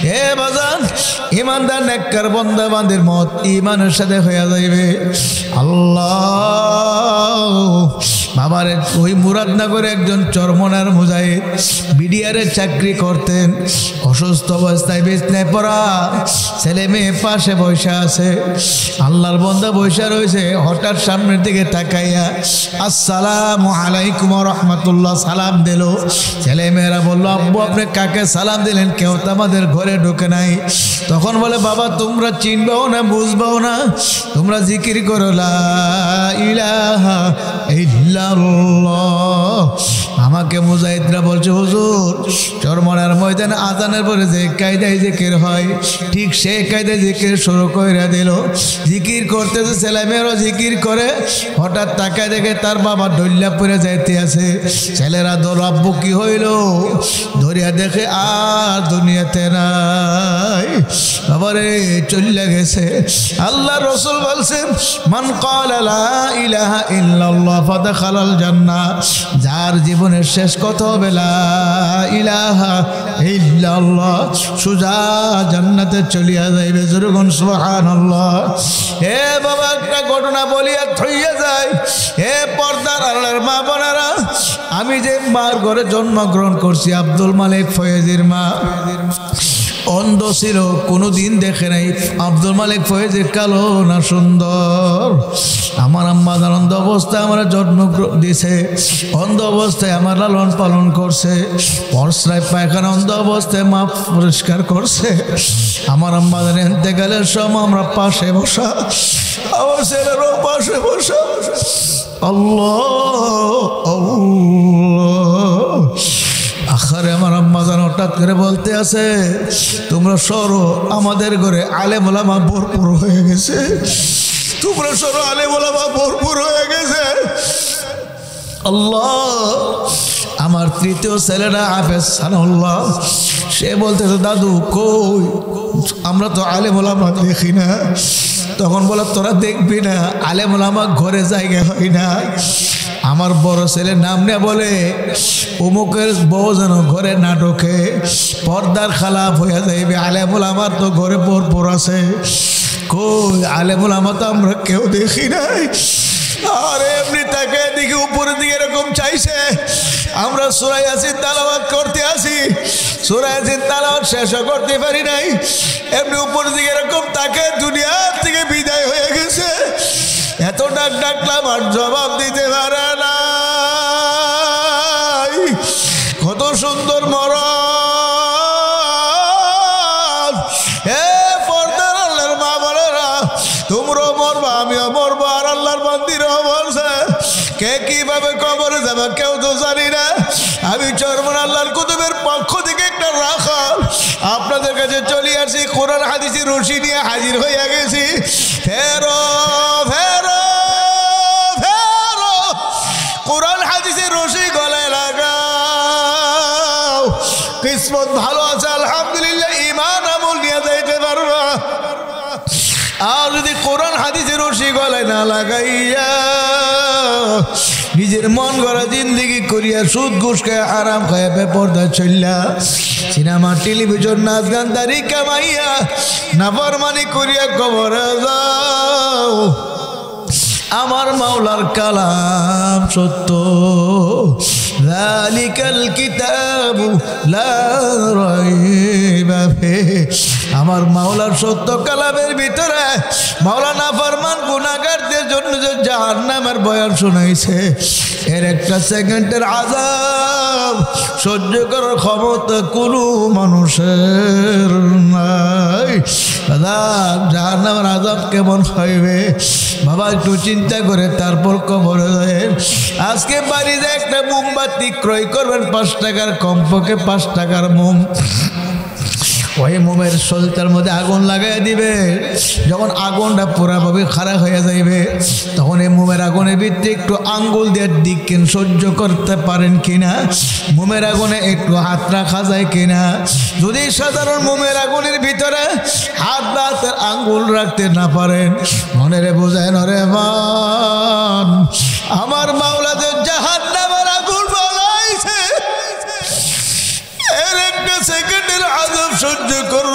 হে বাজান ইমানদার নেককার বান্দা বান্দির মত ইমানের সাথে হয়ে যাইবে। আল্লাহ বাবারে ওই মুরাদনগরে একজন চরমনার মুজাহিদ বিডিআরে চাকরি করতেন, অসুস্থ অবস্থায় বিছনায় পড়া, ছেলে মেয়ে পাশে বসে আছে, আল্লাহর বান্দা বসে রয়েছে। হঠাৎ সামনের দিকে তাকাইয়া আসসালামু আলাইকুম ওয়া রাহমাতুল্লাহ সালাম দিল। ছেলে মেয়েরা বলল, আব্বু আপনি কাকে সালাম দিলেন? কেউ তো আমাদের ঘরে ঢোকে নাই। তখন বলে, বাবা তোমরা চিনবাও না বুঝবাও না, তোমরা জিকির করো লা ইলাহা ইল্লাল্লাহ। আমাকে মুজাহিদরা বলছে, হুজুর চরমনার ময়দানে আজানের পরে যে কায়দায় জিকির হয় ঠিক সেই কায়দায় জিকির শুরু করে দিল। জিকির করতেছে, ছেলেমেয়েরাও জিকির করে। হঠাৎ তাকায় দেখে তার বাবা ডল্লা পরে যাইতে আছে। ছেলেরা দল, আব্বু কি হইল? ধরিয়া দেখে আর দুনিয়াতে নাই, বাবারে চলে গেছে। আল্লাহ রাসূল বলছেন, মান ক্বালা লা ইলাহা ইল্লাল্লাহ ফাদাখালাল জান্নাহ, যার জীবনের শেষ কথা হবে লা ইলাহা ইল্লাল্লাহ সুজা জান্নাতে চলিয়া যাইবে। জোরগণ সুবহানাল্লাহ। হে বাবা একটা ঘটনা বলিয়া থইয়া যায়। হে পর্দার আড়ালের মা বোনেরা, আমি যে মার ঘরে জন্মগ্রহণ করছি, আব্দুল মালিক ফয়েজির মা অন্ধ ছিল, কোনোদিন দেখে নাই। আব্দুল মালিক ফয়েজি কালো না সুন্দর। আমার আম্মা অন্ধ অবস্থায় আমার জন্ম দিছে, অন্ধ অবস্থায় আমার লালন পালন করছে, পরশ্রায় পায়খানা অন্ধ অবস্থায় মা পরিষ্কার করছে। আমার আম্মা ইন্তেকালের সময় আমরা পাশে বসা, আমার ছেলেরও পাশে বসা। আল্লাহ আল্লাহ। আখারে আমার আম্মা জান হঠাৎ করে বলতে আছে, তোমরা সরো, আমাদের ঘরে আলেম ওলামা ভরপুর হয়ে গেছে। তোমরা সরো, আলেম ওলামা ভরপুর হয়ে গেছে। আল্লাহ। আমার তৃতীয় ছেলেটা হাফেজ সানাউল্লাহ, সে বলতেছে, দাদু কই, আমরা তো আলেম ওলামা দেখি না। তখন বলে, তোরা দেখবি না, আলেম ওলামা ঘরে জায়গা হয় না। আমার বড় ছেলে নাম নিয়ে বলে, অমুকের বউ যেন ঘরে না ঢোকে, পর্দার খালাপ হয়ে যাইবে। আলেমুল আমার তো ঘরে ভরপুর আছে। কই আলেমুল আমার তো আমরা কেউ দেখি নাই। আর এমনি তাকে দিকে উপরের দিকে এরকম চাইছে। আমরা সূরা ইয়াসিন তেলাওয়াত করতে আসি, সূরা ইয়াসিন তেলাওয়াত শেষ করতে পারি নাই। এমনি উপরের দিকে এরকম তাকে দুনিয়া থেকে বিদায় হয়ে গেছে। এত ডাক ডাকলাম আর জবাব দিতে পারে না। কত সুন্দর মরণ। হে পর্দার আল্লাহর মা বোনেরা, তোমরাও মরবা, আমিও মরবো, আর আল্লাহর বান্দিরাও বলছে। কে কিভাবে কবরে যাবে কেউ তো জানি না। আমি চরমন আল্লাহর কুতুবের পক্ষ থেকে একটা রাখাল আপনাদের কাছে চলে আসি, কোরআন হাদিসের রশি নিয়ে হাজির হইয়া গেছি। ফেরো ফেরো ফেরো, কোরআন হাদিসের রশি গলায় লাগাও। কিসমত ভালো আছে আলহামদুলিল্লাহ, ঈমান আমল নিয়ে যাইতে পারবা। আর যদি কোরআন হাদিসের রশি গলায় না লাগাইয়া নিজের মন গড়া জিন্দেগি করিয়া সুদ ঘুষ খায়, আরাম খায়, বেপরদা চললা, সিনেমা টেলিভিশন নাচ গান দাড়ি কামাইয়া নাফরমানি করিয়া কবরে যাও, আমার মাওলার কালাম সত্য। যালিকাল কিতাবু লা রাইবা ফিহি, আমার মাওলার সত্য কালামের ভিতরে মাওলা নাফরমান গুনাহগারদের জন্য যে জাহান্নামের বয়ান শোনাইছে, এর একটা সেকেন্ডের আযাব সহ্য করার ক্ষমতা কোনো মানুষের নাই। জাহান্নামের আযাব কেমন হইবে বাবা একটু চিন্তা করে তারপর কবরে যাবেন। আজকে বাড়িতে একটা মোমবাতি ক্রয় করবেন 5 টাকার, কমপক্ষে 5 টাকার মোম। ওই মোমের সলতার মধ্যে আগুন লাগাই দিবে। যখন আগুনটা পুরাভাবে খারাপ হয়ে যাইবে, তখন এই মোমের আগুনের ভিতরে একটু আঙ্গুল দিয়ে দিকেন সহ্য করতে পারেন কিনা, মোমের আগুনে একটু হাত রাখা যায় কিনা। যদি সাধারণ মোমের আগুনের ভিতরে হাত বা হাতের আঙ্গুল রাখতে না পারেন, মনে রে বোঝেন রে মান, আমার মাওলাদের জাহান্নামের আগুন বানাইছে, এর একটা সেকেন্ডের আযাব সহ্য করব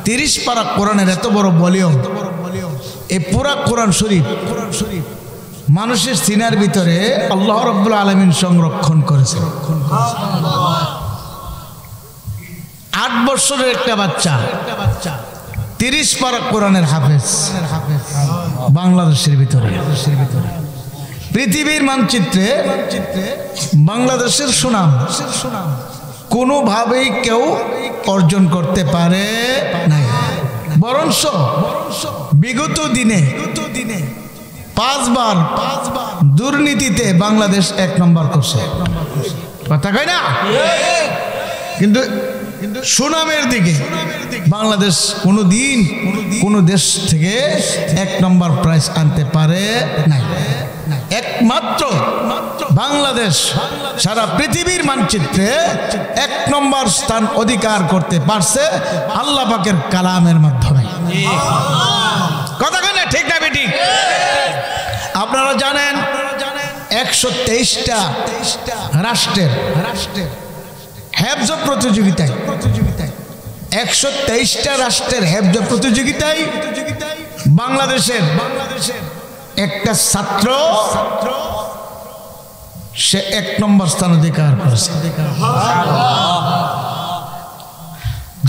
30 পারা কোরআনের এত বড় ভলিউম, এই পুরা কোরআন শরীফ মানুষের সিনার ভিতরে আল্লাহ রাব্বুল আলামিন সংরক্ষণ করেছেন। 8 বছরের একটা বাচ্চা 30 পারা কোরআনের হাফেজ বাংলাদেশের ভিতরে। পৃথিবীর মানচিত্রে বাংলাদেশের সুনাম কোনোভাবেই কেউ অর্জন করতে পারে নাই, বরঞ্চ বিগত দিনে 5 বার দুর্নীতিতে বাংলাদেশ 1 নম্বর করছে, কথা কয় না? কিন্তু সুনামের দিকে বাংলাদেশ কোনোদিন কোনো দেশ থেকে 1 নম্বর প্রাইজ আনতে পারে নাই। একমাত্র বাংলাদেশ সারা পৃথিবীর মানচিত্রে 1 নম্বর স্থান অধিকার করতে পারছে আল্লাহ পাকের কালামের মাধ্যমে, কথা কয় না? ঠিক না বেঠিক? আপনারা জানেন 123টা রাষ্ট্রের হেফজ প্রতিযোগিতায় 123টা রাষ্ট্রের হেফজ প্রতিযোগিতায় বাংলাদেশের একটা ছাত্র সে 1 নম্বর স্থান অধিকার করেছে।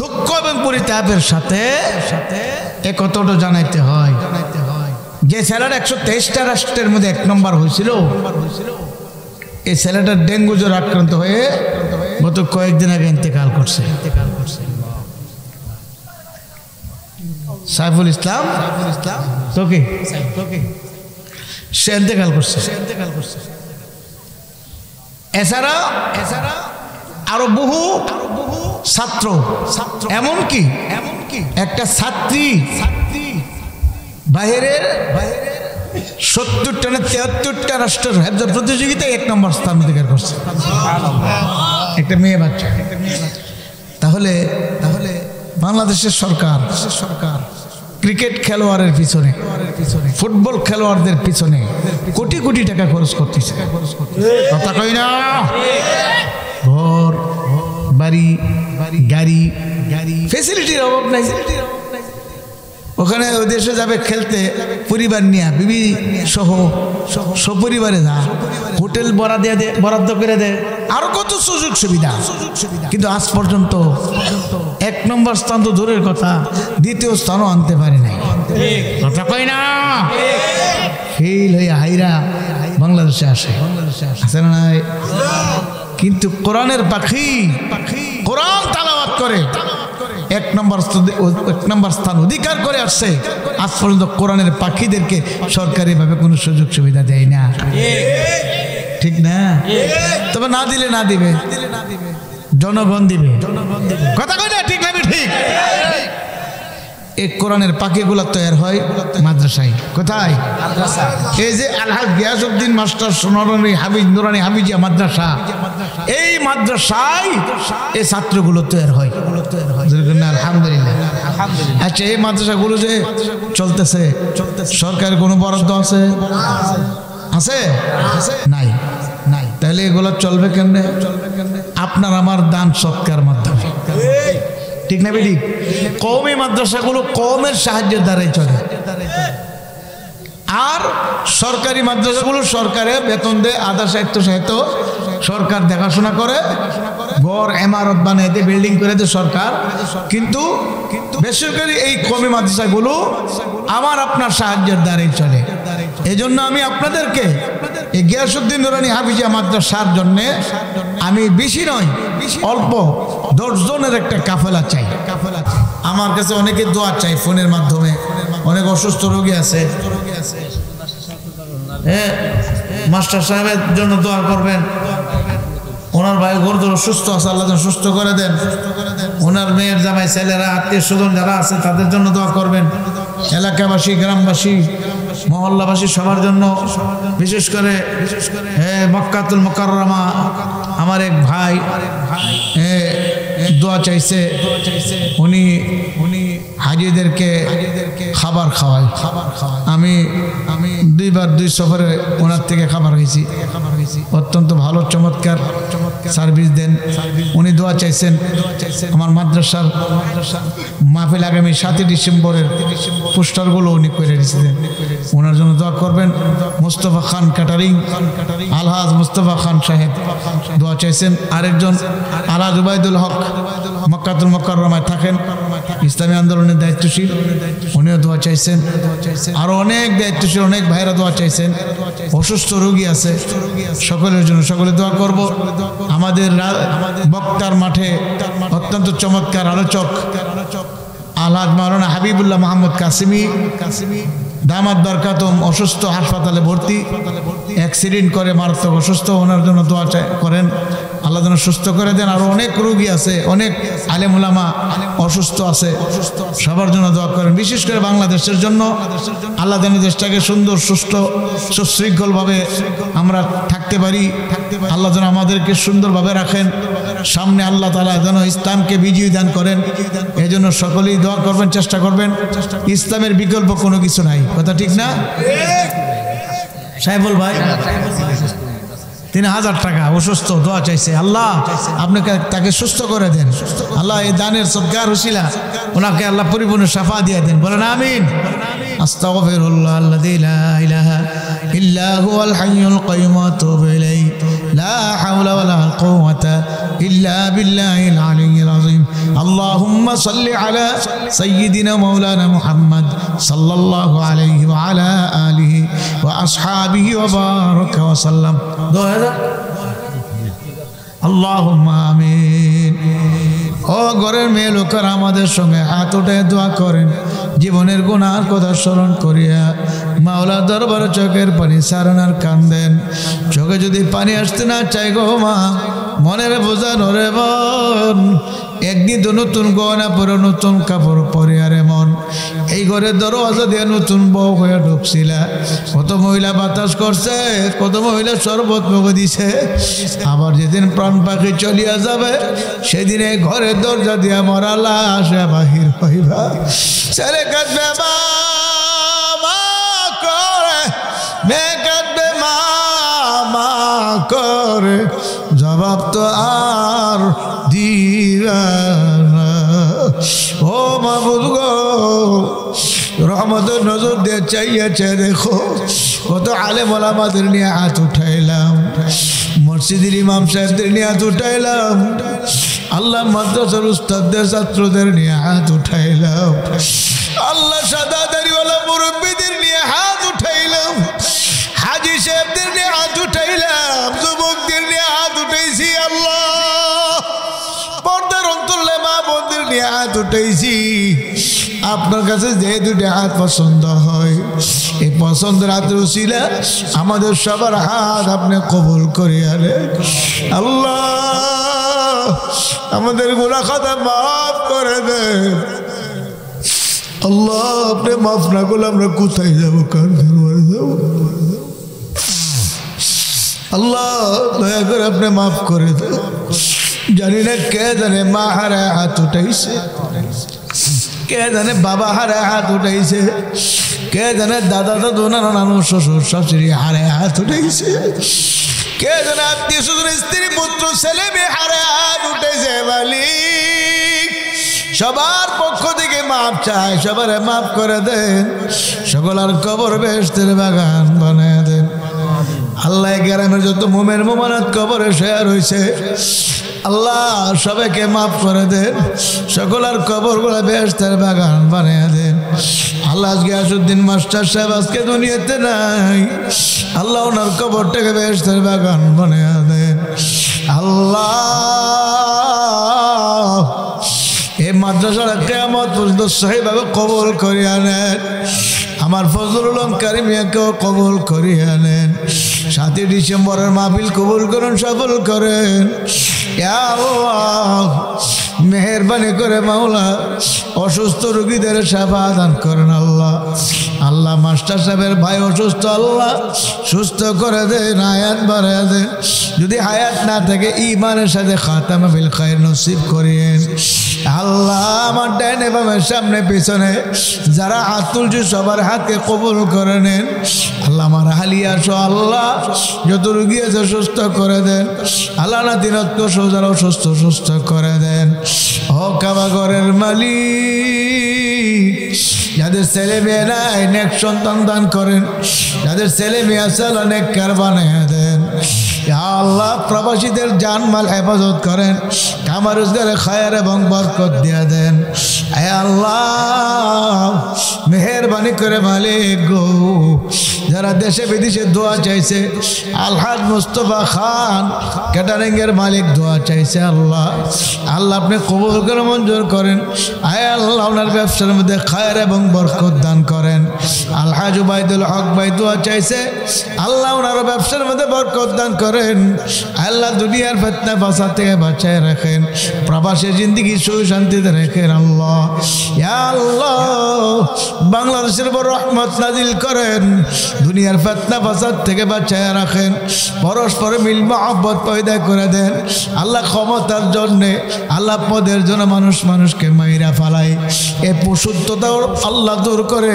দুঃখ এবং পরিতাপের সাথে একথাটা জানাইতে হয়, যে ছেলেটা 123টা রাষ্ট্রের মধ্যে 1 নম্বর হয়েছিল, এই ছেলেটা ডেঙ্গু জ্বর আক্রান্ত হয়ে গত কয়েকদিন আগে ইন্তেকাল করছে। সাইফুল ইসলাম তোকে সে ইন্তেকাল করছে। এছাড়া আরো বহু ছাত্র, এমনকি একটা ছাত্রী বাইরের 70টা না 73টা রাষ্ট্রের হেফজ প্রতিযোগিতায় 1 নম্বর স্থান অধিকার করছে, একটা মেয়ে বাচ্চা। তাহলে বাংলাদেশের সরকার ক্রিকেট খেলোয়াড়ের পিছনে, ফুটবল খেলোয়াড়দের পিছনে কোটি কোটি টাকা খরচ করতেছে, কথা কই না? ঘর বাড়ি গাড়ি ফেসিলিটির অভাব নাই। ওখানে ওই দেশে যাবে খেলতে পরিবার নিয়ে, বিবি সহ সপরিবারে যা, হোটেল বরাদ্দ করে দেয়, আরো কত সুযোগ সুবিধা। কিন্তু আজ পর্যন্ত 1 নম্বর স্থান তো দূরের কথা, 2য় স্থানও আনতে পারে নাই, কথা কই না? ফেল হয়ে হাইরা বাংলাদেশে আসে না নাই? কিন্তু কোরআনের পাখি কোরআন তালাওয়াত করে 1 নম্বর স্থান অধিকার করে আসছে। আজ পর্যন্ত কোরআনের পাখিদেরকে সরকারিভাবে কোনো সুযোগ সুবিধা দেয় না, ঠিক না? তবে না দিলে না দিবে, জনগণ দিবে, কথা কই না? ঠিক না? ঠিক। এই কোরআনের পাখিগুলো তৈরি হয় মাদ্রাসায়। কোথায়? এই যে আলহাজ গিয়াসউদ্দিন মাস্টার নুরানি হাফিজিয়া মাদ্রাসা, এই মাদ্রাসায় এই ছাত্রগুলো তৈরি হয়, আলহামদুলিল্লাহ। আচ্ছা, এই মাদ্রাসাগুলো যে চলতেছে, সরকারের কোনো বরাদ্দ আছে? নাই। তাহলে এগুলো চলবে কেমনে? আপনার আমার দান সৎকার মাধ্যমে, ঠিক না বেঠিক? কওমি মাদ্রাসাগুলো কওমের সাহায্যের দ্বারাই চলে, আর সরকারি মাদ্রাসাগুলো সরকারে বেতন দেয়, আধা সাহিত্য সরকার দেখাশোনা করে, ঘর ইমারত বানিয়ে দেয়, বিল্ডিং করে দেয় সরকার। কিন্তু বেসরকারি এই কওমি মাদ্রাসাগুলো আমার আপনার সাহায্যের দ্বারাই চলে। এই জন্য আমি আপনাদেরকে এই গিয়াসউদ্দিন নুরানি হাফিজিয়া মাদ্রাসার জন্য আমি বেশি নয়, অল্প 10 জনের একটা কাফেলা চাই। আমার কাছে অনেকে দোয়া চাই ফোনের মাধ্যমে, অনেক অসুস্থ রোগী আছে, মাস্টার সাহেবের জন্য দোয়া করবেন। ওনার ভাই গুরুতর অসুস্থ আছে, আল্লাহ সুস্থ করে দেন। ওনার মেয়ের জামাই ছেলেরা, আত্মীয় স্বজন যারা আছে তাদের জন্য দোয়া করবেন। এলাকাবাসী, গ্রামবাসী, মহল্লাবাসী সবার জন্য, বিশেষ করে মক্কাতুল মুকাররমা আমার এক ভাই দোয়া চাইছে। উনি হাজিদেরকে খাবার খাওয়াই। আমি 2 বার 2 সফরে ওনার থেকে খাবার খাইছি। অত্যন্ত ভালো চমৎকার সার্ভিস দেন। উনি দোয়া চাইছেন আমার মাদ্রাসার মাহফিল আগামী 7 ডিসেম্বরের পোস্টারগুলো উনি করে দিয়েছিলেন। ওনার জন্য দোয়া করবেন। মুস্তফা খান ক্যাটারিং, আলহাজ মুস্তফা খান সাহেব দোয়া চাইছেন। আরেকজন আলহাজ উবাইদুল হক মক্কাতুল মুকাররমায় থাকেন, ইসলামী আন্দোলনের দায়িত্বশীল, উনিও দোয়া চাইছেন। আরো অনেক দায়িত্বশীল অনেক ভাইরা দোয়া চাইছেন। অসুস্থ রোগী আছে, সকলের জন্য সকলে দোয়া করব। আমাদের বক্তার মাঠে অত্যন্ত চমৎকার আলোচক আলহাজ মাওলানা হাবিবুল্লাহ মাহমুদ কাসিমি দামাত বরকাতুম অসুস্থ, হাসপাতালে ভর্তি, অ্যাক্সিডেন্ট করে মারাত্মক অসুস্থ। ওনার জন্য দোয়া করেন, আল্লাহ যেন সুস্থ করে দেন। আরো অনেক রোগী আছে, অনেক আলেম উলামা অসুস্থ আছে, সবার জন্য দোয়া করেন। বিশেষ করে বাংলাদেশের জন্য আল্লাহ যেন দেশটাকে সুন্দর সুষ্ঠু সুশৃঙ্খলভাবে আমরা থাকতে পারি। আল্লাহ যেন আমাদেরকে সুন্দরভাবে রাখেন। সামনে আল্লাহ তাআলা যেন ইসলামকে বিজয়ী দান করেন। এই জন্য সকলেই দোয়া করবেন, চেষ্টা করবেন। ইসলামের বিকল্প কোনো কিছু নাই, কথা ঠিক না সাহেবুল ভাই? 3000 টাকা অসুস্থ, দোয়া চাইছে। আল্লাহ আপনাকে তাকে সুস্থ করে দেন। আল্লাহ এই দানের সদকার উসিলা ওনাকে আল্লাহ পরিপূর্ণ শাফা দিয়ে দেন, বলেন আমিন। আস্তাগফিরুল্লাহ আল্লাযী লা ইলাহা ইল্লা হুয়াল হাইয়ুল কাইয়্যুম ওয়া আতুবু ইলাইহি লা হাওলা ওয়া লা কুওয়াতা ইল্লা বিল্লাহিল আলিয়্যিল আযীম। আল্লাহুম্মা সাল্লি আলা সাইয়্যিদিনা মাওলানা মুহাম্মদ সাল্লাল্লাহু আলাইহি ওয়া আলা আলিহি ওয়া আসহাবিহি ওয়া বারাকা ওয়া সাল্লাম। আল্লাহুম্মা আমিন। ও ঘরের মেয়ে লোকেরা আমাদের সঙ্গে হাত উঠে দোয়া করেন। জীবনের গুনার কথা স্মরণ করিয়া মাওলা দরবারে চোখের পানি ছাড়েন আর কান্দেন। চোখে যদি পানি আসতে না চাই গো মা, মনের বোঝা নরে মন। একদিন তো নতুন গয়না পরে নতুন কাপড় পরে আরে মন এই ঘরের দরওয়াজা দিয়ে নতুন বউ হয়ে ঢুকছিলা। কত মহিলা বাতাস করছে, কত মহিলা শরবত মুখে দিছে। আবার যেদিন প্রাণ পাখি চলিয়া যাবে সেদিন এই ঘরের দরজা দিয়া মরা লাশ বাহির হইবা। ছেলে কাঁদবে মা করে, মেয়ে কাঁদবে মা করে, জবাব তো আর দিবা না। ও মাহবুব গো, রহমতের নজর দিয়ে চাইয়াছে দেখো। কত আলেম ওলামাদের নিয়ে হাত উঠাইলাম, মসজিদের ইমাম সাহেবদের নিয়ে হাত উঠাইলাম, আল্লাহ মাদ্রাসার উস্তাদদের ছাত্রদের নিয়ে হাত উঠাইলাম, আল্লাহ সাদা দাড়িওয়ালা মুরব্বীদের নিয়ে হাত উঠাইলাম, হাজি সাহেবদের নিয়ে হাত উঠাইলাম, যুবকদের নিয়ে হাত উঠাইছি। আল্লাহ পর্দার অন্তরলে মা বোনদের নিয়ে হাত উঠাইছি। আপনার কাছে যে দুটো হাত পছন্দ হয়, এই পছন্দের হাতের উসিলা আমাদের সবার হাত আপনি কবুল করিয়া নেন। আল্লাহ আমাদের গুনাহ খাতা মাফ করে দেন। আল্লাহ আপনি মাফ না করলে আমরা কোথায় যাবো, কার দরবারে যাবো? আল্লাহ দয়া করে আপনি মাফ করে দেন। জানি না কে জানে মা হারায় হাত উঠাইছে, কে জানে বাবা হারায় হাত উঠাইছে, কে জানে দাদা দাদু নানু শ্বশুর শাশুড়ি হারায় হাত উঠাইছে, কে জানে আত্মীয় স্বজন স্ত্রী পুত্র ছেলে মেয়ে হারায় হাত উঠাইছে। মালিক সবার পক্ষ থেকে মাপ চায়, সবার মাফ করে দেন। সকলের কবর বেহেশতের বাগান বানায় দেন। আল্লাহ গ্রামের যত মোমের মোমানাত কবরে শেয়ার হয়েছে আল্লাহ সবাইকে মাফ করে দেন। সকলের কবরগুলো বেহেশতের বাগান বানিয়ে দেন। আল্লাহ আজকে আসুদ্দিন মাস্টার সাহেব আজকে দুনিয়াতে নাই, আল্লাহ ওনার কবরটাকে বেহেশতের বাগান বানিয়ে দেন। আল্লাহ এই মাদ্রাসার কিয়ামত পর্যন্ত সহিভাবে কবুল করিয়া নেন। আমার ফজলুল আলম কারিমিয়াকেও কবুল করিয়া নেন। 7 ডিসেম্বরের মাহফিল কবুল করুন, সফল করেন। ইয়া আল্লাহ মেহেরবানি করে মাওলা অসুস্থ রোগীদের সেবা দান করেন। আল্লাহ আল্লাহ মাস্টার সাহেবের ভাই অসুস্থ, আল্লাহ সুস্থ করে দেন, হায়াত বাড়ায় দেন। যদি হায়াত না থাকে ইমানের সাথে খাতামা বিল খায়র নসিব করিয়েন। আল্লাহ আমার ডাইনে বামের সামনে পিছনে যারা হাত তুলছে সবার হাতকে কবুল করে নেন। আল্লাহ আমার হালিয়া সহ আল্লাহ যত রুগী আছে সুস্থ করে দেন। আল্লাহ নাতিনত্ব সোজারাও সুস্থ করে দেন। ও কাবা ঘরের মালিক, যাদের ছেলে মেয়ে নাই নেক সন্তান দান করেন, যাদের ছেলে মেয়ে আছে আল্লাহ নেককার বানিয়ে দেন। আল্লাহ প্রবাসীদের জানমাল হেফাজত করেন, কামার রোজগারে খায়ের এবং বরকত দিয়ে দেন। হে আল্লাহ মেহেরবানি করে মালিক গো, যারা দেশে বিদেশে দোয়া চাইছে, আলহাজ মুস্তফা খান ক্যাটারিংয়ের মালিক দোয়া চাইছে, আল্লাহ আপনি কবুল করে মঞ্জুর করেন। হে আল্লাহ ওনার ব্যবসার মধ্যে খায়ের এবং বরকত দান করেন। আলহাজ উবাইদুল হক ভাই দোয়া চাইছে, আল্লাহ ওনার ব্যবসার মধ্যে বরকত দান করেন। আল্লাহ দুনিয়ার ফিতনা ফাসাদ থেকে বাঁচায় রাখেন, প্রবাসী জিন্দেগি সুখ শান্তিতে রাখেন। আল্লাহ ইয়া আল্লাহ বাংলাদেশের উপর রহমত নাজিল করেন, দুনিয়ার ফিতনা ফাসাদ থেকে বাঁচায় রাখেন, পরস্পর মিল মহব্বত পয়দা করে দেন। আল্লাহ ক্ষমতার জন্যে, আল্লাহ পদের জন্য মানুষকে মাইরা ফালায়, এই পশুত্বতাও আল্লাহ দূর করে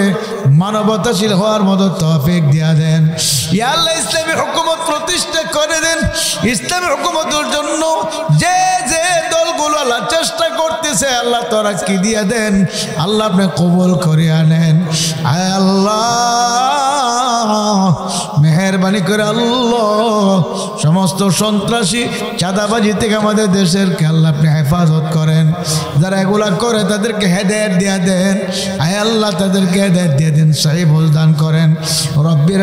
মানবতাশীল হওয়ার মতো তৌফিক দিয়া দেন। ইয়া আল্লাহ ইসলামী হুকুমত প্রতিষ্ঠা করে দেন। ইসলামী হুকুমতের জন্য যে যে দলগুলো আল্লাহ চেষ্টা করতেছে, আল্লাহ তোরা কি দিয়ে দেন, আল্লাহ আপনি কবুল করে আনেন। আয় আল্লাহ মেহেরবানি করে আল্লাহ সমস্ত সন্ত্রাসী চাঁদাবাজি থেকে আমাদের দেশের কে আল্লাহ আপনি হেফাজত করেন। যারা এগুলা করে তাদেরকে হেদায়েত দিয়ে দেন। আয় আল্লাহ তাদেরকে হেদায়েত দিয়ে দেন, সহি ভুল দান করেন। রব্বির